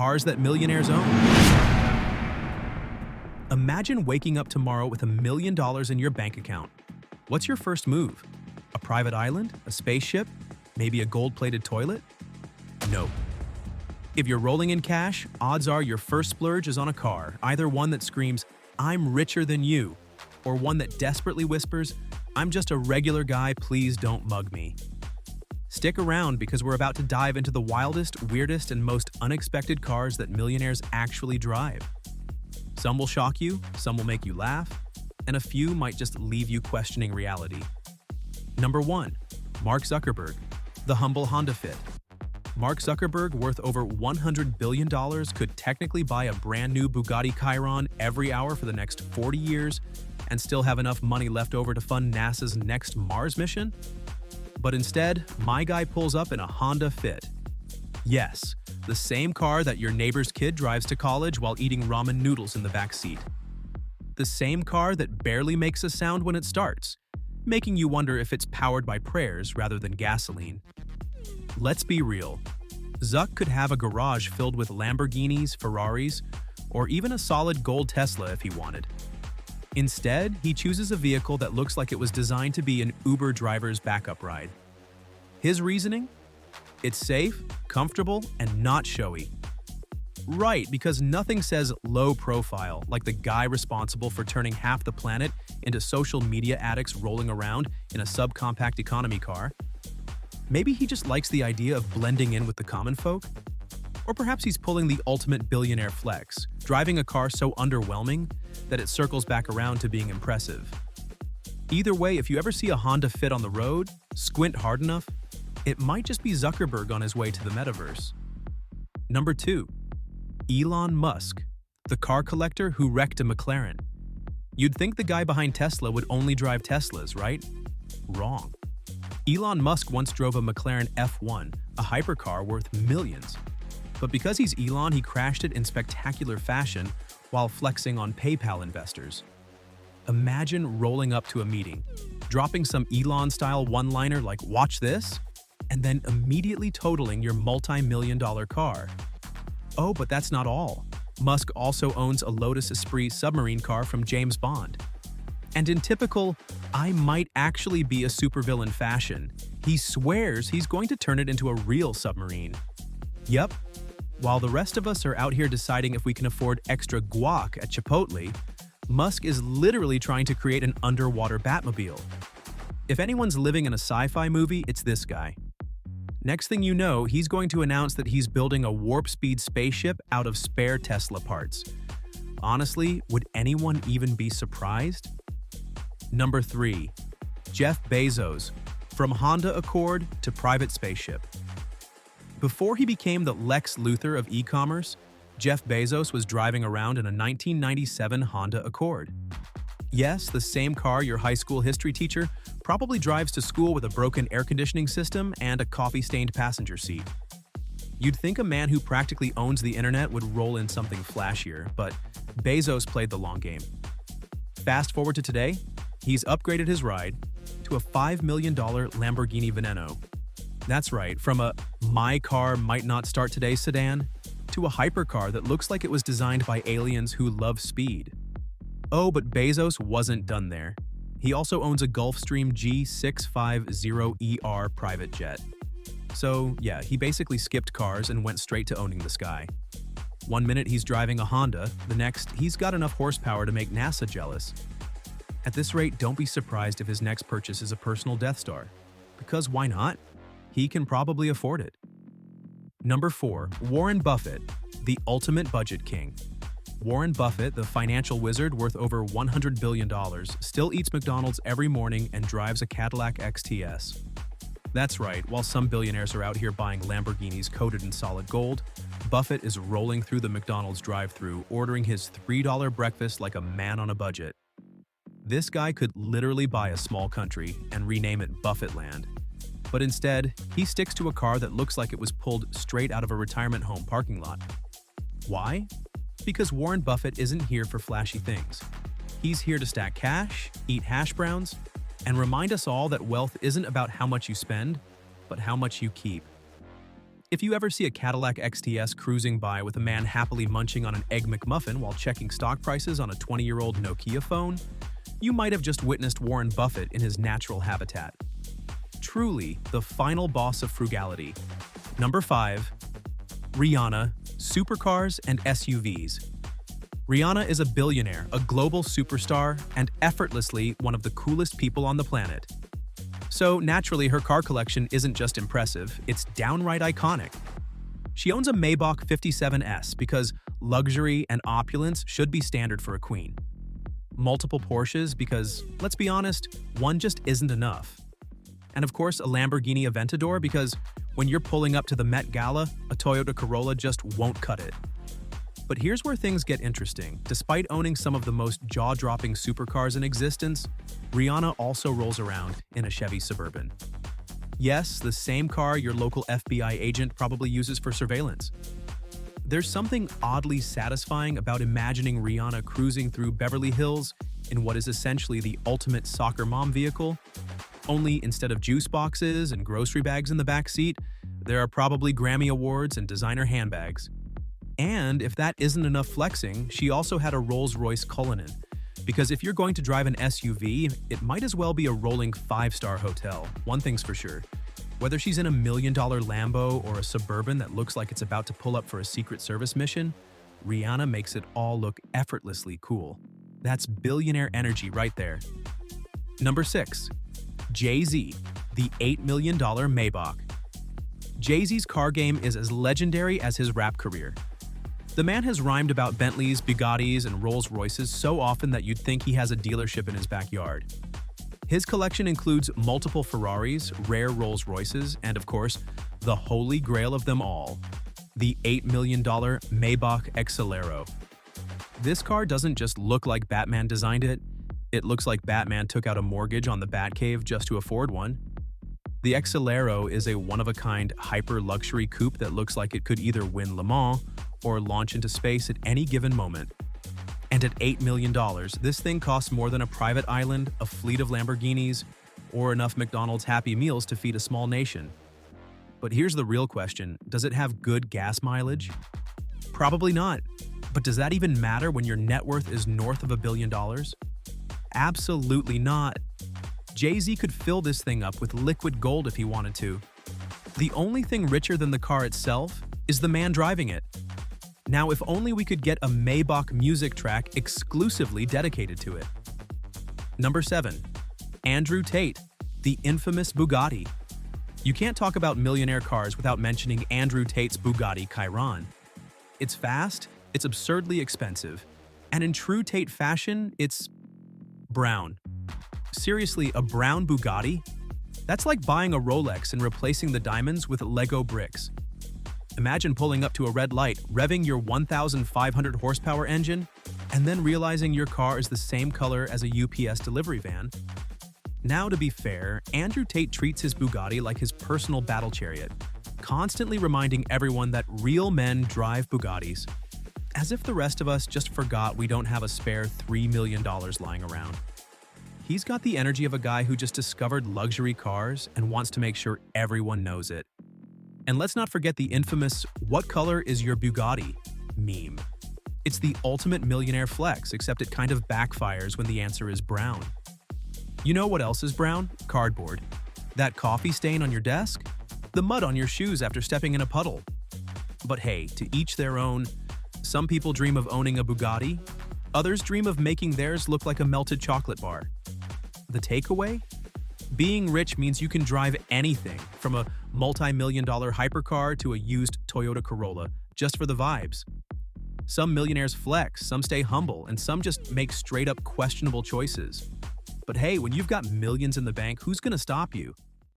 cars that millionaires own. Imagine waking up tomorrow with $1 million in your bank account. What's your first move? A private island? A spaceship? Maybe a gold-plated toilet? No. If you're rolling in cash, odds are your first splurge is on a car, either one that screams, "I'm richer than you," or one that desperately whispers, "I'm just a regular guy, please don't mug me." Stick around because we're about to dive into the wildest, weirdest, and most unexpected cars that millionaires actually drive. Some will shock you, some will make you laugh, and a few might just leave you questioning reality. Number 1. Mark Zuckerberg, the humble Honda Fit. Mark Zuckerberg, worth over $100 billion, could technically buy a brand new Bugatti Chiron every hour for the next 40 years and still have enough money left over to fund NASA's next Mars mission. But instead, my guy pulls up in a Honda Fit. Yes, the same car that your neighbor's kid drives to college while eating ramen noodles in the back seat. The same car that barely makes a sound when it starts, making you wonder if it's powered by prayers rather than gasoline. Let's be real. Zuck could have a garage filled with Lamborghinis, Ferraris, or even a solid gold Tesla if he wanted. Instead, he chooses a vehicle that looks like it was designed to be an Uber driver's backup ride. His reasoning? It's safe, comfortable, and not showy. Right, because nothing says low profile like the guy responsible for turning half the planet into social media addicts rolling around in a subcompact economy car. Maybe he just likes the idea of blending in with the common folk? Or perhaps he's pulling the ultimate billionaire flex, driving a car so underwhelming that it circles back around to being impressive. Either way, if you ever see a Honda Fit on the road, squint hard enough, it might just be Zuckerberg on his way to the metaverse. Number 2. Elon Musk, the car collector who wrecked a McLaren. You'd think the guy behind Tesla would only drive Teslas, right? Wrong. Elon Musk once drove a McLaren F1, a hypercar worth millions. But because he's Elon, he crashed it in spectacular fashion while flexing on PayPal investors. Imagine rolling up to a meeting, dropping some Elon-style one-liner like "watch this," and then immediately totaling your multi-million-dollar car. Oh, but that's not all. Musk also owns a Lotus Esprit submarine car from James Bond. And in typical, I might actually be a supervillain fashion, he swears he's going to turn it into a real submarine. Yep. While the rest of us are out here deciding if we can afford extra guac at Chipotle, Musk is literally trying to create an underwater Batmobile. If anyone's living in a sci-fi movie, it's this guy. Next thing you know, he's going to announce that he's building a warp-speed spaceship out of spare Tesla parts. Honestly, would anyone even be surprised? Number 3. Jeff Bezos, from Honda Accord to private spaceship. Before he became the Lex Luthor of e-commerce, Jeff Bezos was driving around in a 1997 Honda Accord. Yes, the same car your high school history teacher probably drives to school with a broken air conditioning system and a coffee-stained passenger seat. You'd think a man who practically owns the internet would roll in something flashier, but Bezos played the long game. Fast forward to today, he's upgraded his ride to a $5 million Lamborghini Veneno. That's right, from a "my car might not start today" sedan to a hypercar that looks like it was designed by aliens who love speed. Oh, but Bezos wasn't done there. He also owns a Gulfstream G650ER private jet. So yeah, he basically skipped cars and went straight to owning the sky. One minute he's driving a Honda, the next he's got enough horsepower to make NASA jealous. At this rate, don't be surprised if his next purchase is a personal Death Star. Because why not? He can probably afford it. Number 4. Warren Buffett, the ultimate budget king. Warren Buffett, the financial wizard worth over $100 billion, still eats McDonald's every morning and drives a Cadillac XTS. That's right, while some billionaires are out here buying Lamborghinis coated in solid gold, Buffett is rolling through the McDonald's drive-thru, ordering his $3 breakfast like a man on a budget. This guy could literally buy a small country and rename it Buffettland. But instead, he sticks to a car that looks like it was pulled straight out of a retirement home parking lot. Why? Because Warren Buffett isn't here for flashy things. He's here to stack cash, eat hash browns, and remind us all that wealth isn't about how much you spend, but how much you keep. If you ever see a Cadillac XTS cruising by with a man happily munching on an Egg McMuffin while checking stock prices on a 20-year-old Nokia phone, you might have just witnessed Warren Buffett in his natural habitat. Truly, the final boss of frugality. Number 5. Rihanna, supercars and SUVs. Rihanna is a billionaire, a global superstar, and effortlessly one of the coolest people on the planet. So naturally, her car collection isn't just impressive, it's downright iconic. She owns a Maybach 57S because luxury and opulence should be standard for a queen. Multiple Porsches because, let's be honest, one just isn't enough. And of course, a Lamborghini Aventador because when you're pulling up to the Met Gala, a Toyota Corolla just won't cut it. But here's where things get interesting. Despite owning some of the most jaw-dropping supercars in existence, Rihanna also rolls around in a Chevy Suburban. Yes, the same car your local FBI agent probably uses for surveillance. There's something oddly satisfying about imagining Rihanna cruising through Beverly Hills in what is essentially the ultimate soccer mom vehicle. Only instead of juice boxes and grocery bags in the back seat, there are probably Grammy Awards and designer handbags. And if that isn't enough flexing, she also had a Rolls-Royce Cullinan. Because if you're going to drive an SUV, it might as well be a rolling 5-star hotel, one thing's for sure. Whether she's in a $1 million Lambo or a Suburban that looks like it's about to pull up for a Secret Service mission, Rihanna makes it all look effortlessly cool. That's billionaire energy right there. Number 6. Jay-Z, the $8 million Maybach. Jay-Z's car game is as legendary as his rap career. The man has rhymed about Bentleys, Bugattis, and Rolls-Royces so often that you'd think he has a dealership in his backyard. His collection includes multiple Ferraris, rare Rolls-Royces, and of course, the holy grail of them all, the $8 million Maybach Excelero. This car doesn't just look like Batman designed it, it looks like Batman took out a mortgage on the Batcave just to afford one. The Excelero is a one-of-a-kind hyper-luxury coupe that looks like it could either win Le Mans or launch into space at any given moment. And at $8 million, this thing costs more than a private island, a fleet of Lamborghinis, or enough McDonald's Happy Meals to feed a small nation. But here's the real question, does it have good gas mileage? Probably not. But does that even matter when your net worth is north of $1 billion? Absolutely not. Jay-Z could fill this thing up with liquid gold if he wanted to. The only thing richer than the car itself is the man driving it. Now, if only we could get a Maybach music track exclusively dedicated to it. Number 7. Andrew Tate, the infamous Bugatti. You can't talk about millionaire cars without mentioning Andrew Tate's Bugatti Chiron. It's fast, it's absurdly expensive, and in true Tate fashion, it's brown. Seriously, a brown Bugatti? That's like buying a Rolex and replacing the diamonds with Lego bricks. Imagine pulling up to a red light, revving your 1,500 horsepower engine, and then realizing your car is the same color as a UPS delivery van. Now, to be fair, Andrew Tate treats his Bugatti like his personal battle chariot, constantly reminding everyone that real men drive Bugattis. As if the rest of us just forgot we don't have a spare $3 million lying around. He's got the energy of a guy who just discovered luxury cars and wants to make sure everyone knows it. And let's not forget the infamous "what color is your Bugatti" meme. It's the ultimate millionaire flex, except it kind of backfires when the answer is brown. You know what else is brown? Cardboard. That coffee stain on your desk? The mud on your shoes after stepping in a puddle. But hey, to each their own. Some people dream of owning a Bugatti, others dream of making theirs look like a melted chocolate bar. The takeaway? Being rich means you can drive anything, from a multi-million-dollar hypercar to a used Toyota Corolla, just for the vibes. Some millionaires flex, some stay humble, and some just make straight-up questionable choices. But hey, when you've got millions in the bank, who's gonna stop you?